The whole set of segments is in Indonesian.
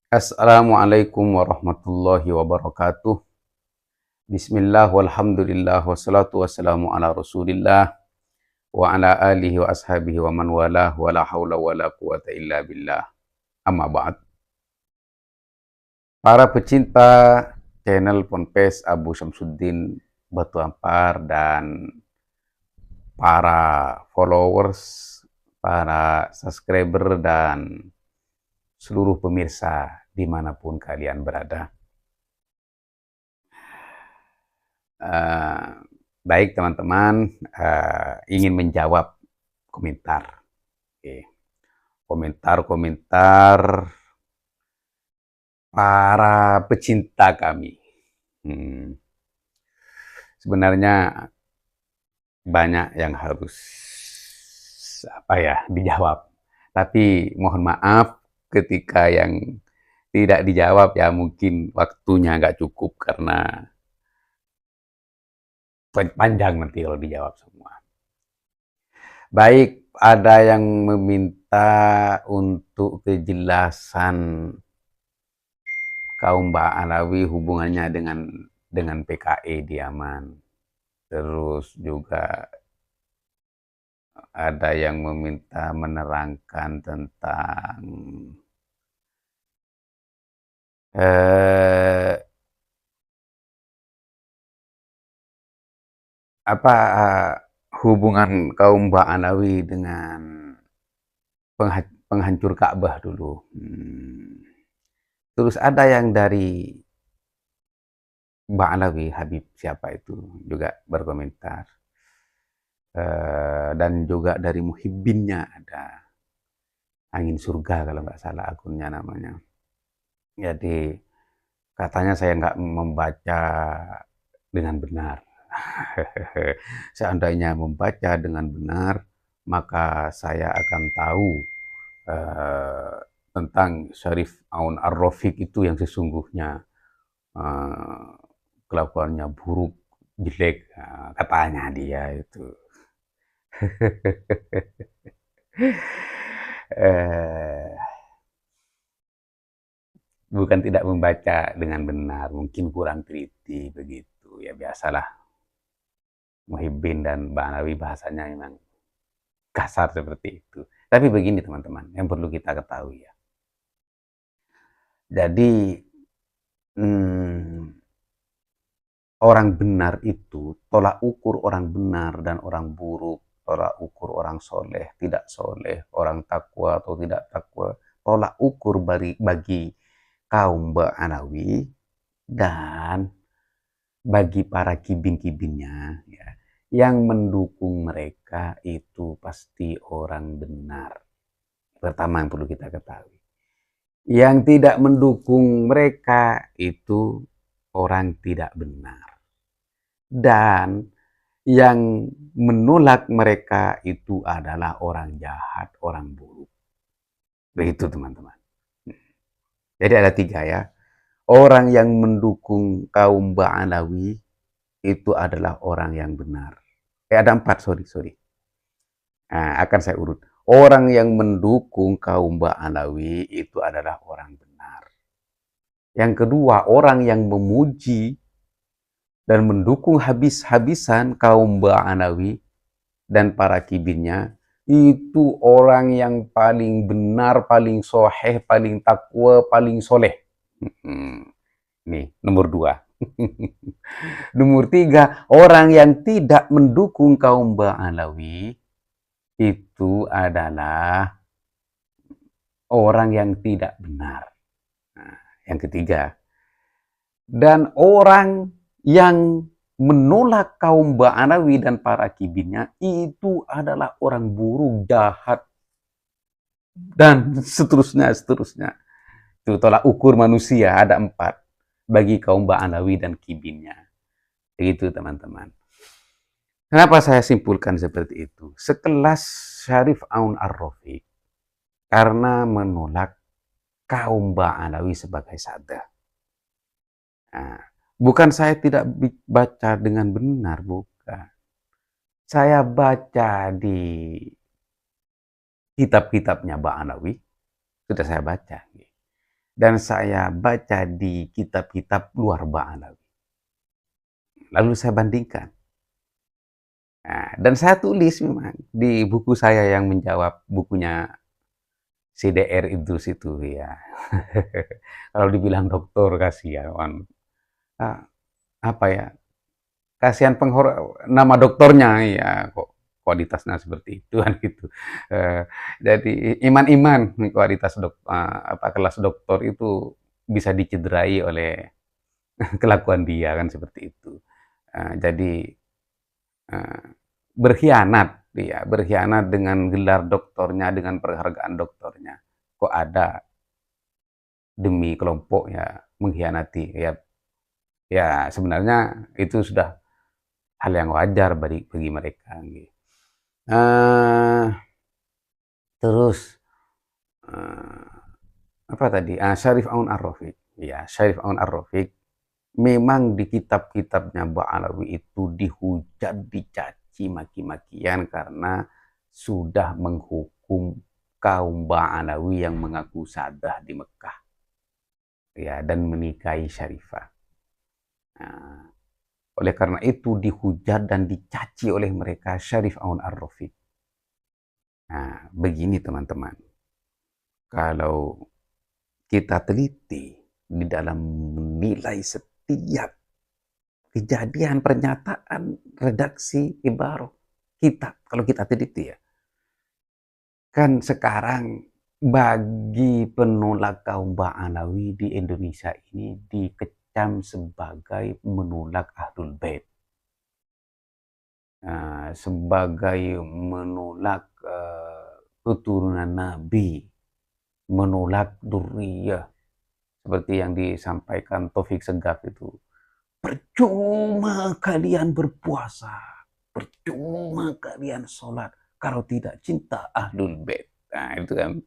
Assalamualaikum warahmatullahi wabarakatuh. Bismillah walhamdulillah wassalatu wassalamu ala Rasulillah wa ala alihi wa ashabihi wa man walah wa la haula wa la quwata illa billah. Amma ba'd. Para pecinta channel Ponpes Abu Syamsuddin Batu Ampar dan para followers, para subscriber dan seluruh pemirsa dimanapun kalian berada. Uh, Baik teman-teman, ingin menjawab komentar. Komentar-komentar para pecinta kami. Sebenarnya banyak yang harus dijawab. Tapi mohon maaf ketika yang tidak dijawab ya mungkin waktunya nggak cukup karena panjang nanti kalau dijawab semua. Baik, ada yang meminta untuk kejelasan kaum Ba'alawi hubungannya dengan PKI di Yaman. Terus juga ada yang meminta menerangkan tentang hubungan kaum Ba'alawi dengan penghancur Ka'bah dulu. Terus ada yang dari Ba'alawi, Habib siapa itu, juga berkomentar. Dan juga dari Muhibbinnya ada Angin Surga kalau nggak salah akunnya namanya. Jadi katanya saya nggak membaca dengan benar. Seandainya membaca dengan benar, maka saya akan tahu tentang Syarif Aun Ar-Rafiq itu yang sesungguhnya kelakuannya buruk, jelek, katanya dia itu. Bukan tidak membaca dengan benar, mungkin kurang teliti begitu. Ya biasalah, Muhibbin dan Ba'alawi bahasanya memang kasar seperti itu. Tapi begini teman-teman, yang perlu kita ketahui ya. Jadi orang benar itu, tolak ukur orang benar dan orang buruk, tolak ukur orang soleh, tidak soleh, orang takwa atau tidak takwa, tolak ukur bagi kaum Ba'alawi dan bagi para kibin-kibinnya ya, yang mendukung mereka itu pasti orang benar. Pertama yang perlu kita ketahui. Yang tidak mendukung mereka itu orang tidak benar. Dan yang menolak mereka itu adalah orang jahat, orang buruk. Begitu teman-teman. Jadi ada tiga ya. Orang yang mendukung kaum Ba'alawi itu adalah orang yang benar. Ada empat, sorry. Nah, akan saya urut. Orang yang mendukung kaum Ba'alawi itu adalah orang benar. Yang kedua, orang yang memuji dan mendukung habis-habisan kaum Ba'alawi dan para kibinnya, itu orang yang paling benar, paling soheh, paling takwa, paling soleh. Nih, nomor dua. Nomor tiga, orang yang tidak mendukung kaum Ba'alawi itu adalah orang yang tidak benar. Nah, yang ketiga. Dan orang yang menolak kaum Ba'alawi dan para kibinnya itu adalah orang buruk, jahat, dan seterusnya. Itu tolak ukur manusia ada empat bagi kaum Ba'alawi dan kibinnya. Begitu teman-teman. Kenapa saya simpulkan seperti itu? Sekelas Syarif Aun Ar-Rafiq karena menolak kaum Ba'alawi sebagai sada. Nah, bukan saya tidak baca dengan benar, bukan. Saya baca di kitab-kitabnya Ba'alawi, sudah saya baca. dan saya baca di kitab-kitab luar Ba'alawi. Lalu saya bandingkan. Nah, dan saya tulis memang di buku saya yang menjawab bukunya CDR Idrus itu ya. Kalau dibilang dokter kasihan. Ah, apa ya? Kasihan nama dokternya ya kok kualitasnya seperti itu kan gitu. Jadi iman-iman kualitas kelas dokter itu bisa dicederai oleh kelakuan dia kan seperti itu. Jadi eh, berkhianat dengan gelar doktornya, dengan penghargaan doktornya. Kok ada demi kelompok ya mengkhianati ya, ya sebenarnya itu sudah hal yang wajar bagi mereka. Uh, terus uh, apa tadi? Syarif Aun Ar-Rafiq. Ya, Syarif Aun Ar-Rafiq memang di kitab-kitabnya Ba'alawi itu dihujat, dicaci maki-makian karena sudah menghukum kaum Ba'alawi yang mengaku sadah di Mekah ya dan menikahi Syarifah. Nah, oleh karena itu dihujat dan dicaci oleh mereka Syarif Aun Ar-Rafiq. Nah, begini teman-teman. Kalau kita teliti di dalam menilai setiap kejadian, pernyataan, redaksi, ibarat kitab, kalau kita teliti ya, kan sekarang bagi penolak kaum Ba'alawi di Indonesia ini dikecam sebagai menolak Ahlul Bait, sebagai menolak keturunan Nabi, menolak Durriyah, seperti yang disampaikan Taufik Segaf itu. Percuma kalian berpuasa, percuma kalian sholat, kalau tidak cinta Ahlul Bait. Nah, itu kan.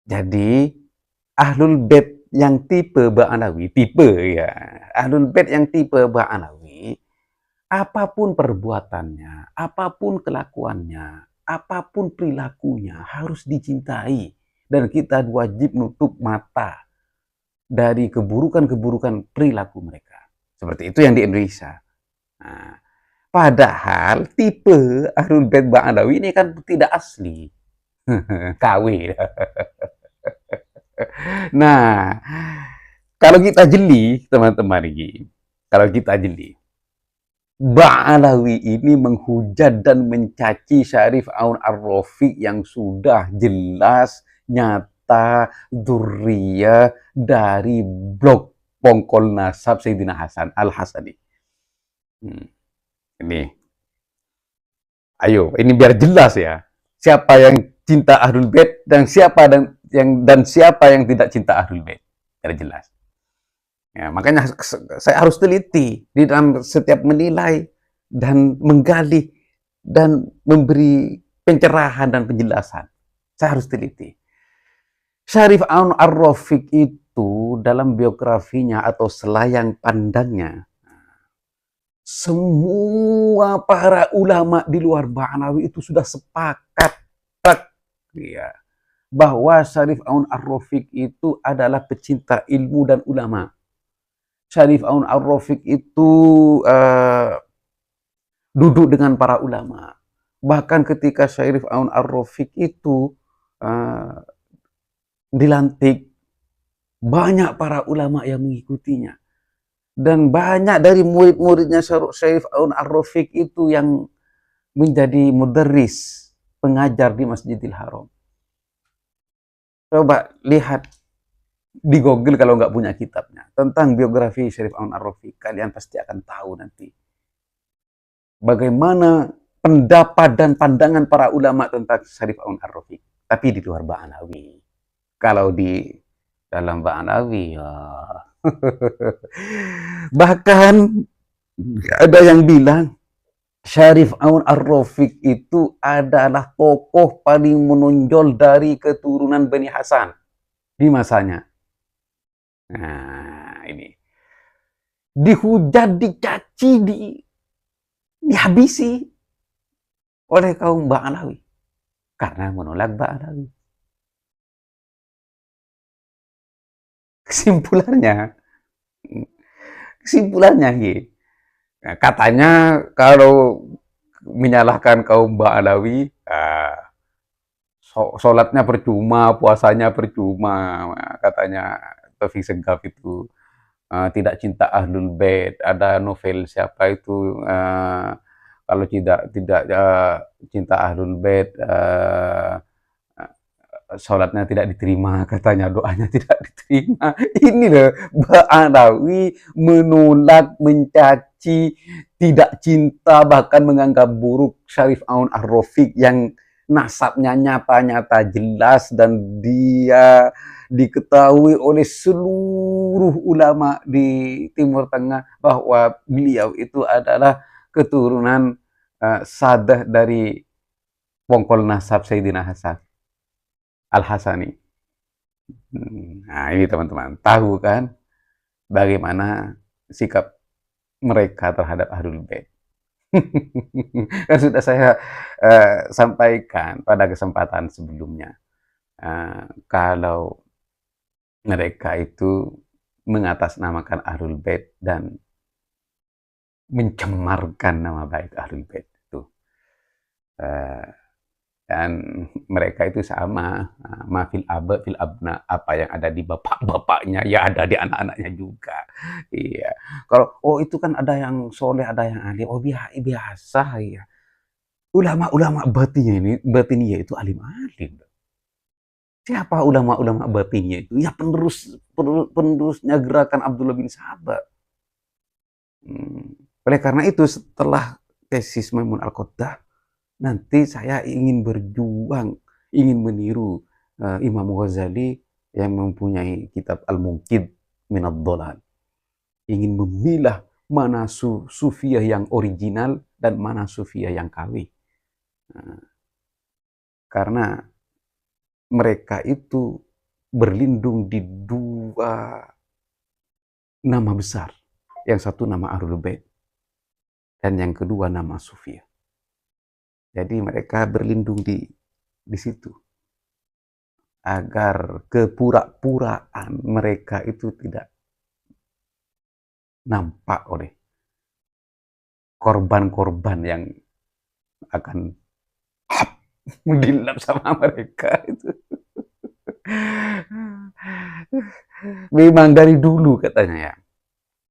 Jadi, Ahlul Bait yang tipe Ba'alawi, Ahlul Bait yang tipe Ba'alawi, apapun perbuatannya, apapun kelakuannya, apapun perilakunya, harus dicintai. Dan kita wajib nutup mata dari keburukan-keburukan perilaku mereka. Seperti itu yang di Indonesia. Nah, padahal tipe Ahlul Bait Ba'alawi ini kan tidak asli. KW. Nah, kalau kita jeli, teman-teman ini, kalau kita jeli, Ba'alawi ini menghujat dan mencaci Syarif Aun Ar-Rafiq yang sudah jelas, nyata, dzurriyyah dari blok pongkol nasab Sayyidina Hasan Al-Hasani. Ini, ayo, ini biar jelas ya. Siapa yang cinta Ahlul Bait dan siapa yang tidak cinta Ahlul Bait. Biar jelas. Ya, makanya saya harus teliti di dalam setiap menilai dan menggali dan memberi pencerahan dan penjelasan. Saya harus teliti. Syarif Aun Ar-Rafiq itu dalam biografinya atau selayang pandangnya, semua para ulama di luar Ba'alawi itu sudah sepakat ya, bahwa Syarif Aun Ar-Rafiq itu adalah pecinta ilmu dan ulama. Syarif Aun Ar-Rafiq itu duduk dengan para ulama. Bahkan ketika Syarif Aun Ar-Rafiq itu dilantik, banyak para ulama yang mengikutinya. Dan banyak dari murid-muridnya Syarif Aun Ar-Rafiq itu yang menjadi mudarris, pengajar di Masjidil Haram. Coba lihat di Google kalau nggak punya kitabnya tentang biografi Syarif Aun Ar-Rafiq, kalian pasti akan tahu nanti bagaimana pendapat dan pandangan para ulama tentang Syarif Aun Ar-Rafiq. Tapi di luar Ba'alawi. Kalau di dalam Ba'alawi ya bahkan ada yang bilang Syarif Aun Ar-Rafiq itu adalah tokoh paling menonjol dari keturunan Bani Hasan di masanya. Nah, ini dihujat, dicaci, dihabisi oleh kaum Ba'alawi karena menolak Ba'alawi. Kesimpulannya, kesimpulannya, nah, katanya kalau menyalahkan kaum Ba'alawi, sholatnya percuma, puasanya percuma, katanya Taufik Segaf itu. Tidak cinta Ahlul Bait. Ada novel siapa itu, kalau tidak cinta Ahlul Bait, sholatnya tidak diterima, katanya doanya tidak diterima. Ini loh, Ba'alawi menolak, mencaci, tidak cinta, bahkan menganggap buruk Syarif Aun Ar-Rafiq yang nasabnya nyata-nyata jelas dan dia diketahui oleh seluruh ulama di Timur Tengah bahwa beliau itu adalah keturunan sadah dari pongkol nasab Sayyidina Hasan Al-Hasani. Nah, ini teman-teman, tahu kan bagaimana sikap mereka terhadap Ahlul Bait. Kan sudah saya sampaikan pada kesempatan sebelumnya, kalau mereka itu mengatasnamakan Ahlul Bait dan mencemarkan nama baik Ahlul Bait itu. Dan mereka itu sama, mafil aba fil abna, apa yang ada di bapak-bapaknya ya ada di anak-anaknya juga. Iya. Kalau oh itu kan ada yang soleh, ada yang alim. Oh biasa ya. Ulama-ulama batinnya itu alim-alim. Siapa ulama-ulama batinnya itu? Ya penerusnya gerakan Abdullah bin Sabah. Oleh karena itu setelah tesis Maimun Al-Qaddah, nanti saya ingin berjuang, ingin meniru Imam Ghazali yang mempunyai kitab Al-Munqidh Minadh Dhalal. Ingin memilah mana sufiyah yang original dan mana sufiyah yang KW. Karena mereka itu berlindung di dua nama besar. Yang satu nama Ahlul Bait dan yang kedua nama sufiyah. Jadi mereka berlindung di situ agar kepura-puraan mereka itu tidak nampak oleh korban-korban yang akan dilap sama mereka itu. Memang dari dulu katanya ya.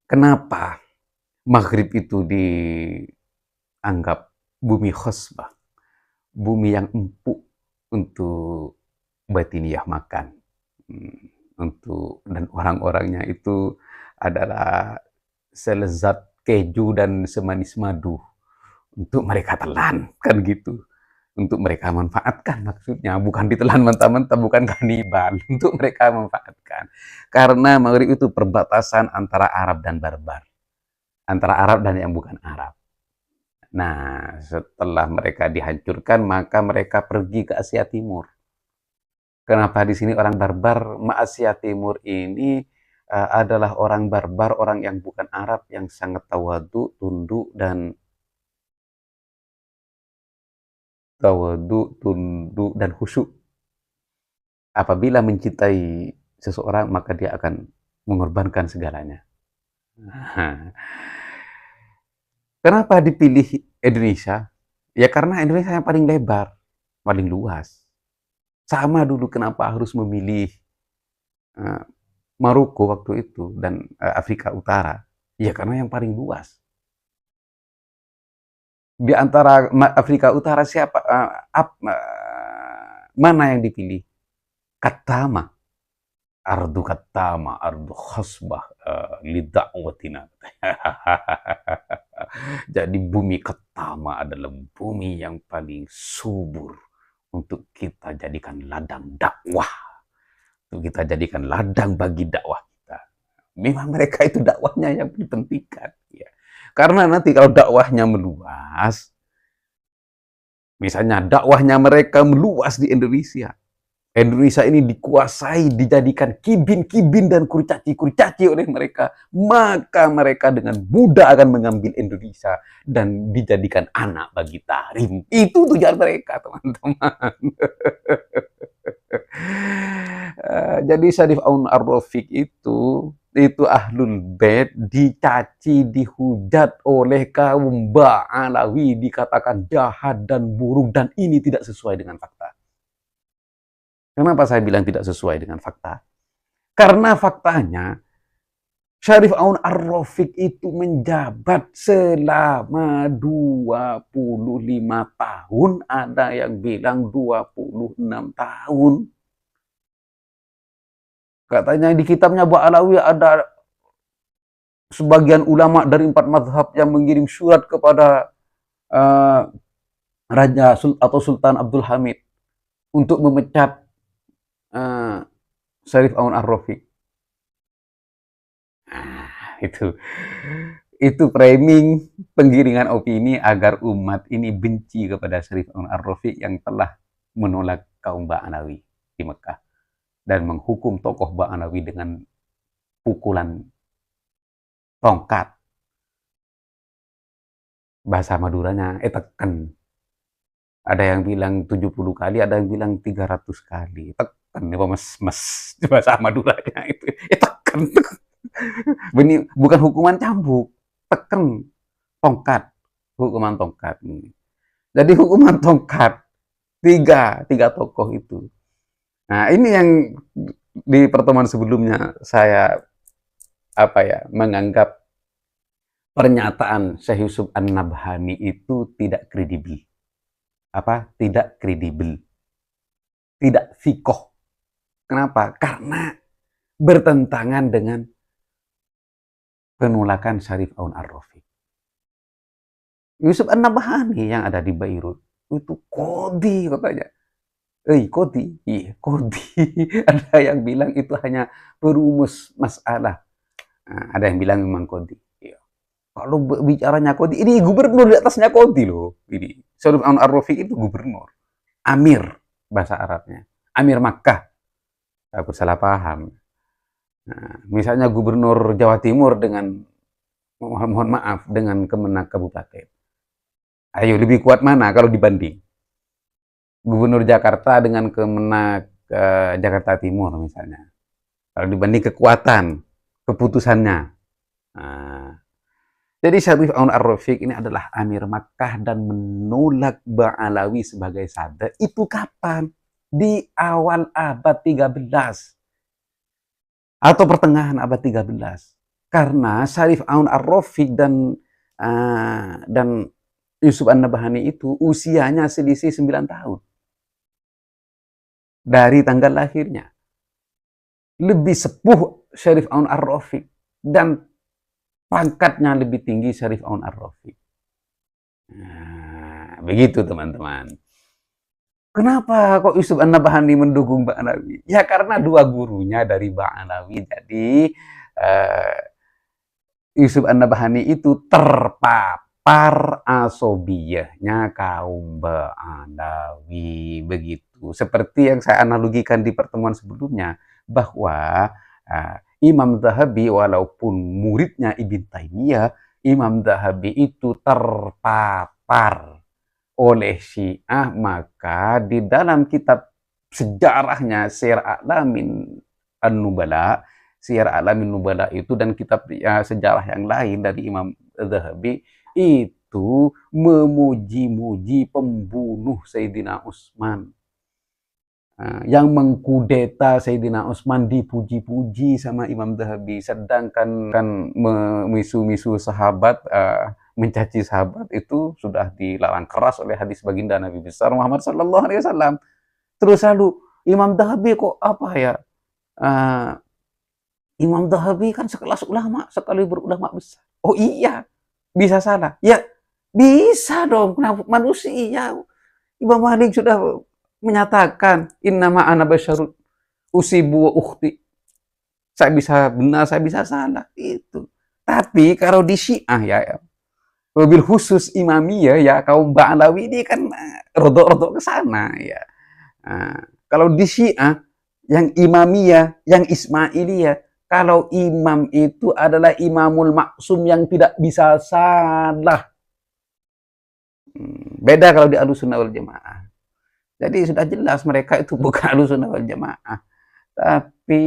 Kenapa Maghrib itu dianggap bumi khosbah, bumi yang empuk untuk batiniyah makan, dan orang-orangnya itu adalah selezat keju dan semanis madu untuk mereka telan, kan gitu. Untuk mereka manfaatkan, maksudnya bukan ditelan mentah-mentah, bukan kanibal, untuk mereka manfaatkan. Karena Maghrib itu perbatasan antara Arab dan Barbar, antara Arab dan yang bukan Arab. Nah, setelah mereka dihancurkan, maka mereka pergi ke Asia Timur. Kenapa di sini orang Barbar? Asia Timur ini adalah orang Barbar, orang yang bukan Arab, yang sangat tawadu, tunduk dan khusyuk. Apabila mencintai seseorang, maka dia akan mengorbankan segalanya. Kenapa dipilih Indonesia? Ya karena Indonesia yang paling lebar, paling luas. Sama dulu kenapa harus memilih Maroko waktu itu dan Afrika Utara. Ya karena yang paling luas. Di antara Afrika Utara siapa mana yang dipilih? Katama, ardu katama, ardu khosbah lidakwatina. Jadi bumi Katama adalah bumi yang paling subur untuk kita jadikan ladang dakwah, untuk kita jadikan ladang bagi dakwah kita. Memang mereka itu dakwahnya yang dipentingkan, ya. Karena nanti kalau dakwahnya meluas, misalnya dakwahnya mereka meluas di Indonesia, Indonesia ini dikuasai, dijadikan kibin-kibin dan kurcaci-kurcaci oleh mereka, maka mereka dengan mudah akan mengambil Indonesia dan dijadikan anak bagi Tahrim. Itu tujuan mereka, teman-teman. Jadi Syarif Aun Ar-Rafiq itu Ahlul Bait dicaci, dihujat oleh kaum Ba'alawi, dikatakan jahat dan buruk, dan ini tidak sesuai dengan fakta. Kenapa saya bilang tidak sesuai dengan fakta? Karena faktanya Syarif Aun Ar-Rafiq itu menjabat selama 25 tahun, ada yang bilang 26 tahun. Katanya di kitabnya Ba'alawi ada sebagian ulama dari 4 mazhab yang mengirim surat kepada Raja atau Sultan Abdul Hamid untuk memecat Syarif Aun Ar-Rafiq. Itu framing penggiringan opini agar umat ini benci kepada Syarif Aun Ar-Rafiq yang telah menolak kaum Ba'alawi di Mekah dan menghukum tokoh Ba'alawi dengan pukulan tongkat. Bahasa Maduranya teken. Ada yang bilang 70 kali, ada yang bilang 300 kali. Teken, mas bahasa Maduranya itu. Teken. Bukan hukuman cambuk, teken, tongkat, hukuman tongkat. Jadi hukuman tongkat tiga tokoh itu. Nah, ini yang di pertemuan sebelumnya saya menganggap pernyataan Syekh Yusuf An-Nabhani itu tidak kredibel. Tidak kredibel. Tidak fikoh. Kenapa? Karena bertentangan dengan penolakan Syarif Aun Ar-Rafiq. Yusuf An-Nabhani yang ada di Beirut itu kodi katanya. Kodi? Iya, kodi. Ada yang bilang itu hanya perumus masalah. Nah, ada yang bilang memang kodi. Iya. Kalau bicaranya kodi, ini gubernur di atasnya kodi loh. Ini Syarif Aun Ar-Rafiq itu gubernur. Amir bahasa Arabnya. Amir Makkah. Aku salah paham. Nah, misalnya gubernur Jawa Timur dengan mohon maaf dengan Kemenak Kabupaten. Ayo lebih kuat mana kalau dibanding? Gubernur Jakarta dengan Kemenak Jakarta Timur misalnya. Kalau dibanding kekuatan keputusannya. Nah, jadi Syarif Aun Ar-Rafiq ini adalah Amir Makkah dan menolak Ba'alawi sebagai sada. Itu kapan? Di awal abad 13. Atau pertengahan abad 13. Karena Syarif Aun Ar-Rafiq dan Yusuf An-Nabhani itu usianya selisih 9 tahun. Dari tanggal lahirnya. Lebih sepuh Syarif Aun Ar-Rafiq. Dan pangkatnya lebih tinggi Syarif Aun Ar-Rafiq. Nah, begitu teman-teman. Kenapa kok Yusuf An-Nabhani mendukung Ba'alawi? Ya karena dua gurunya dari Ba'alawi. Jadi Yusuf An-Nabhani itu terpapar asobiyahnya kaum Ba'alawi. Begitu. Seperti yang saya analogikan di pertemuan sebelumnya. Bahwa Imam Zahabi walaupun muridnya Ibn Taymiyah, Imam Zahabi itu terpapar oleh Syiah, maka di dalam kitab sejarahnya Syiar A'lamin An-Nubala, Syiar A'lamin Nubala itu dan kitab sejarah yang lain dari Imam Zahabi itu memuji-muji pembunuh Sayyidina Utsman. Yang mengkudeta Sayyidina Utsman dipuji-puji sama Imam Zahabi, sedangkan kan memisu-misu sahabat, mencaci sahabat itu sudah dilarang keras oleh hadis baginda Nabi besar Muhammad sallallahu alaihi wasallam. Terus lalu Imam Zahabi kok Imam Zahabi kan sekelas ulama, sekali berulama besar. Oh iya, bisa salah. Ya, bisa dong. Kenapa manusia? Imam Malik sudah menyatakan innama ana basyarun usibu wa ukhti. Saya bisa benar, saya bisa salah itu. Tapi kalau di Syiah ya, mobil khusus Imamiyah ya, kaum Ba'alawi ini kan rodok-rodok ke sana ya. Kalau di Syiah yang Imamiyah, yang Ismailiyah, kalau imam itu adalah imamul maksum yang tidak bisa salah. Beda kalau di Ahlussunnah wal Jamaah. Jadi sudah jelas mereka itu bukan Ahlussunnah wal Jamaah. Tapi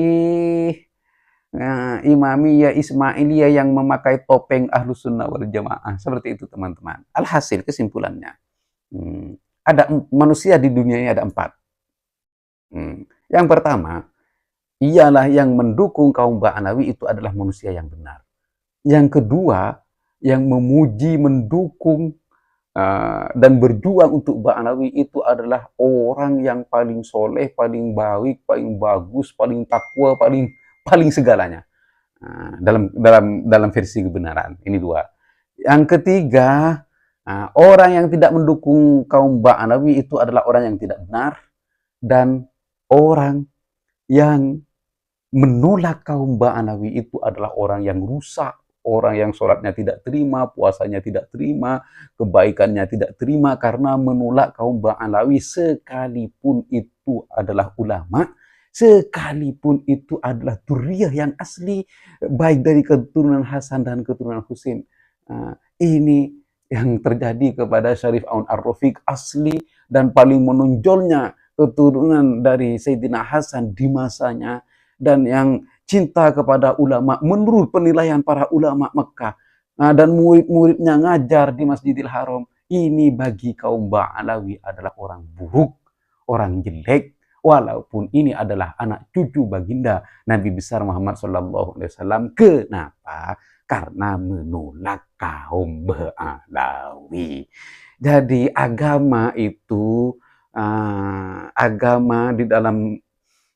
Imamiyah, Ismailiyah yang memakai topeng Ahlus Sunnah wal Jamaah. Seperti itu teman-teman. Alhasil kesimpulannya, ada manusia di dunia ini ada 4. Yang pertama, ialah yang mendukung kaum Ba'alawi itu adalah manusia yang benar. Yang kedua, yang memuji, mendukung, dan berjuang untuk Ba'alawi itu adalah orang yang paling soleh, paling baik, paling bagus, paling takwa, paling segalanya. Dalam versi kebenaran. Ini 2. Yang ketiga, orang yang tidak mendukung kaum Ba'alawi itu adalah orang yang tidak benar, dan orang yang menolak kaum Ba'alawi itu adalah orang yang rusak, orang yang sholatnya tidak terima, puasanya tidak terima, kebaikannya tidak terima karena menolak kaum Ba'alawi, sekalipun itu adalah ulama, sekalipun itu adalah duriyah yang asli, baik dari keturunan Hasan dan keturunan Husain. Ini yang terjadi kepada Syarif Aun Ar-Rafiq, asli dan paling menonjolnya keturunan dari Sayyidina Hasan di masanya, dan yang cinta kepada ulama menurut penilaian para ulama Mekah, dan murid-muridnya ngajar di Masjidil Haram. Ini bagi kaum Ba'alawi adalah orang buruk, orang jelek, walaupun ini adalah anak cucu baginda Nabi besar Muhammad SAW. Kenapa? Karena menolak kaum Ba'alawi. Jadi agama itu, agama di dalam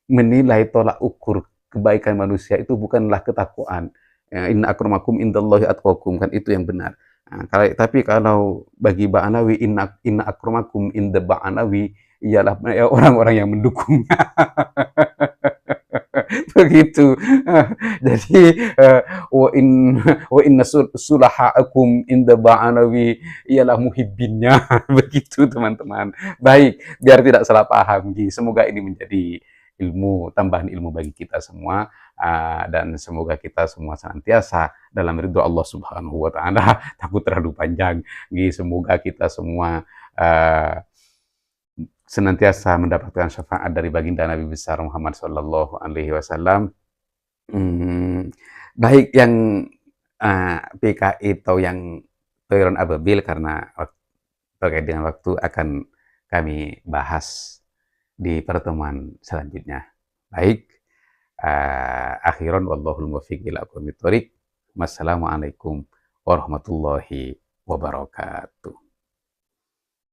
menilai tolak ukur kebaikan manusia itu bukanlah ketakwaan. Inna akramakum indallahi atqakum, kan itu yang benar. Tapi kalau bagi Ba'alawi, inna akramakum inda Ba'alawi ialah orang-orang yang mendukungnya. Begitu. Jadi wa inna sulaha'akum inda Ba'alawi ialah muhibbinnya. Begitu teman-teman. Baik, biar tidak salah paham. Semoga ini menjadi tambahan ilmu bagi kita semua, dan semoga kita semua senantiasa dalam ridho Allah Subhanahu wa taala. Takut terlalu panjang. Semoga kita semua senantiasa mendapatkan syafaat dari baginda Nabi besar Muhammad sallallahu alaihi wasallam. Baik yang PKI atau yang Toiron Ababil, karena terkait dengan waktu akan kami bahas di pertemuan selanjutnya. Baik, akhiran wallahul muwaffiq ila aqwamit thoriq. Wassalamualaikum warahmatullahi wabarakatuh.